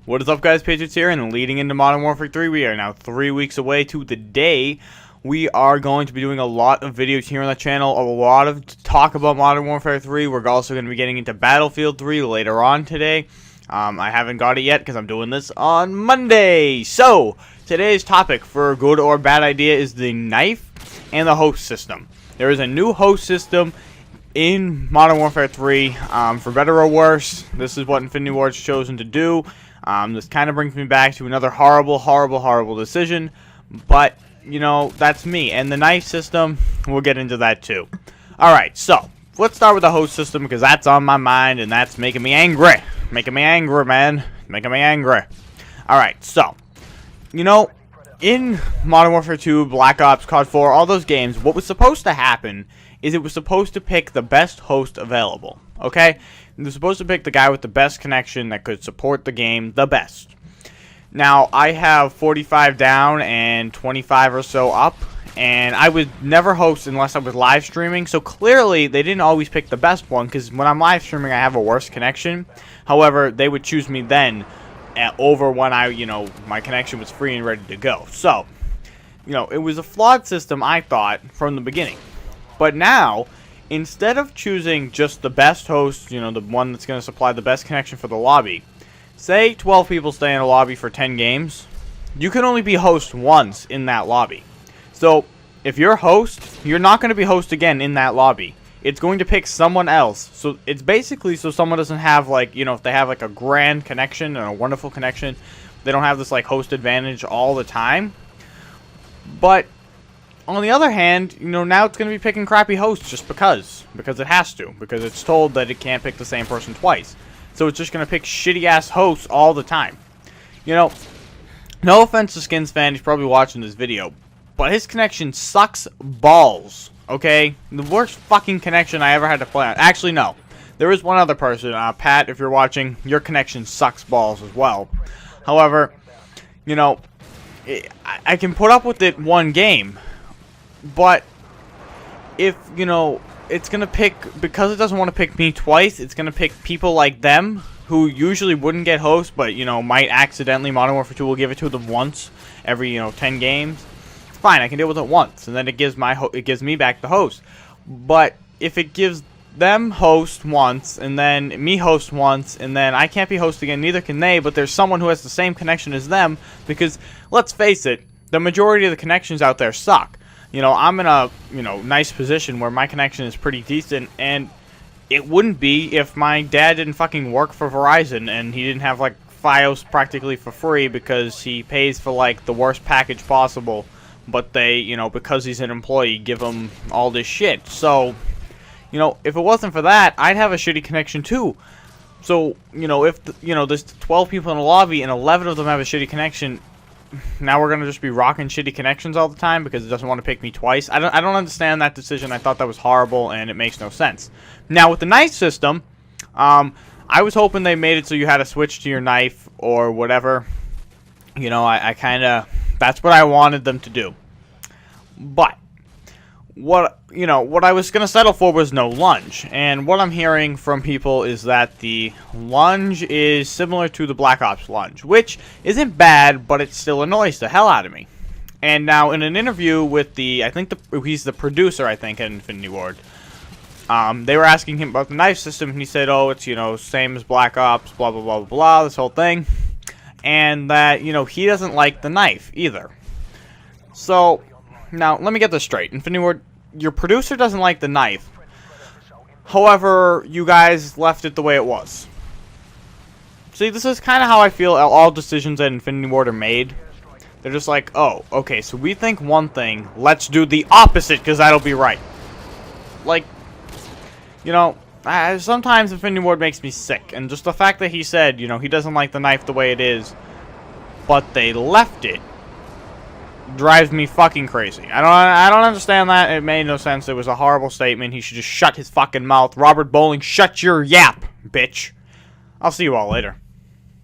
What is up, guys? Patriots here, and leading into Modern Warfare 3, we are now 3 weeks away to the day. We are going to be doing a lot of videos here on the channel, a lot of talk about Modern Warfare 3. We're also going to be getting into Battlefield 3 later on today. I haven't got it yet because I'm doing this on Monday. So, today's topic for good or bad idea is the knife and the host system. There is a new host system in Modern Warfare 3, for better or worse. This is what Infinity Ward's chosen to do. This kind of brings me back to another horrible decision, but, you know, that's me. And the knife system, we'll get into that too. Alright, so, let's start with the host system, because that's on my mind, and that's making me angry. Making me angry, man. Making me angry. Alright, so, you know, in Modern Warfare 2, Black Ops, COD 4, all those games, what was supposed to happen is it was supposed to pick the best host available, okay? It was supposed to pick the guy with the best connection that could support the game the best. Now, I have 45 down and 25 or so up, and I would never host unless I was live streaming, so clearly they didn't always pick the best one, because when I'm live streaming I have a worse connection. However, they would choose me then over when my connection was free and ready to go. So, it was a flawed system, I thought, from the beginning. But now, instead of choosing just the best host, the one that's going to supply the best connection for the lobby, say 12 people stay in a lobby for 10 games, you can only be host once in that lobby. So, if you're host, you're not going to be host again in that lobby. It's going to pick someone else. So, it's basically so someone doesn't have, if they have, a grand connection and a wonderful connection, they don't have this, host advantage all the time. But on the other hand, now it's going to be picking crappy hosts just because it has to, because it's told that it can't pick the same person twice. So it's just going to pick shitty-ass hosts all the time. No offense to Skins fan, he's probably watching this video, but his connection sucks balls, okay? The worst fucking connection I ever had to play on. Actually, no. There is one other person, Pat, if you're watching, your connection sucks balls as well. However, I can put up with it one game. But if, it's going to pick, because it doesn't want to pick me twice, it's going to pick people like them who usually wouldn't get hosts, but, might accidentally, Modern Warfare 2 will give it to them once every, 10 games. Fine, I can deal with it once, and then it gives me back the host. But if it gives them host once, and then me host once, and then I can't be host again, neither can they, but there's someone who has the same connection as them, because, let's face it, the majority of the connections out there suck. I'm in a, nice position where my connection is pretty decent, and it wouldn't be if my dad didn't fucking work for Verizon, and he didn't have, Fios practically for free because he pays for, the worst package possible, but they, because he's an employee, give him all this shit. So, if it wasn't for that, I'd have a shitty connection too. So, if, there's 12 people in a lobby and 11 of them have a shitty connection, now we're going to just be rocking shitty connections all the time because it doesn't want to pick me twice. I don't understand that decision. I thought that was horrible, and it makes no sense. Now, with the knife system, I was hoping they made it so you had to switch to your knife or whatever. I kind of, that's what I wanted them to do. But what I was going to settle for was no lunge. And what I'm hearing from people is that the lunge is similar to the Black Ops lunge, which isn't bad, but it still annoys the hell out of me. And now, in an interview with he's the producer, I think, at Infinity Ward, they were asking him about the knife system, and he said, oh, it's, same as Black Ops, blah, blah, blah, blah, this whole thing. And that, he doesn't like the knife either. So, now, let me get this straight. Infinity Ward, your producer doesn't like the knife. However, you guys left it the way it was. See, this is kind of how I feel all decisions at Infinity Ward are made. They're just like, oh, okay, so we think one thing, let's do the opposite, because that'll be right. Sometimes Infinity Ward makes me sick, and just the fact that he said, he doesn't like the knife the way it is, but they left it, drives me fucking crazy. I don't understand that. It made no sense. It was a horrible statement. He should just shut his fucking mouth. Robert Bowling, shut your yap, bitch. I'll see you all later.